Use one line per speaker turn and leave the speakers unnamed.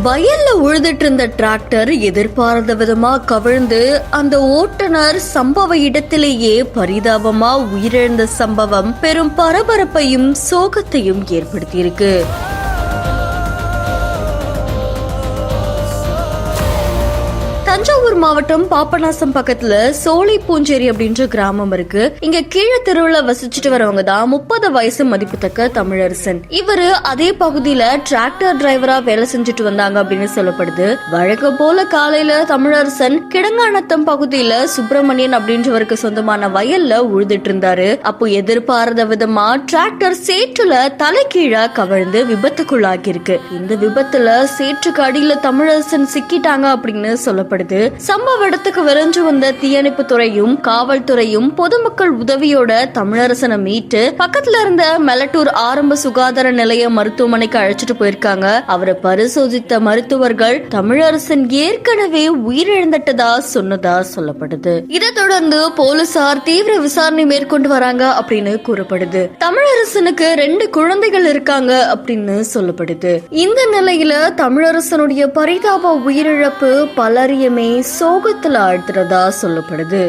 வயல்ல உழுதுட்டு இருந்த டிராக்டர் எதிர்பாராத விதமா கவிழ்ந்து அந்த ஓட்டுநர் சம்பவ இடத்திலேயே பரிதாபமா உயிரிழந்த சம்பவம் பெரும் பரபரப்பையும் சோகத்தையும் ஏற்படுத்தியிருக்கு. தஞ்சாவூர் மாவட்டம் பாபநாசம் பக்கத்துல சோலை பூஞ்சேரி அப்படின்ற கிராமம் இருக்கு. இங்க கீழே தெருவுல வசிச்சுட்டு வரவங்க தான் 30 வயசு மதிப்புத்தக்க தமிழரசன். இவரு அதே பகுதியில டிராக்டர் டிரைவரா வேலை செஞ்சுட்டு வந்தாங்க அப்படின்னு சொல்லப்படுது. வழக்கம் போல காலையில தமிழரசன் கிடங்கானத்தம் பகுதியில சுப்பிரமணியன் அப்படின்றவருக்கு சொந்தமான வயல்ல உழுதுட்டு இருந்தாரு. அப்போ எதிர்பாராத விதமா டிராக்டர் சேற்றுல தலைகீழா கவிழ்ந்து விபத்துக்குள்ளாகி இருக்கு. இந்த விபத்துல சேற்றுக்கு அடியில தமிழரசன் சிக்கிட்டாங்க அப்படின்னு சொல்லப்படுது. சம்பவ இடத்துக்கு விரைஞ்சு வந்த தீயணைப்பு துறையும் காவல்துறையும் பொதுமக்கள் உதவியோட தமிழரசனை மீட்டு பக்கத்துல இருந்த மெலட்டூர் ஆரம்ப சுகாதார நிலைய மருத்துவமனைக்கு அழைச்சிட்டு போயிருக்காங்க. அவரை பரிசோதித்த மருத்துவர்கள் தமிழரசன் ஏற்கனவே உயிரிழந்துட்டதா சொன்னதா சொல்லப்படுது. இதை தொடர்ந்து போலீசார் தீவிர விசாரணை மேற்கொண்டு வராங்க அப்படின்னு கூறப்படுது. தமிழரசனுக்கு 2 குழந்தைகள் இருக்காங்க அப்படின்னு சொல்லப்படுது. இந்த நிலையில தமிழரசனுடைய பரிதாப உயிரிழப்பு பலரையுமே சோகத்துல ஆழ்த்துறதா சொல்லப்படுது.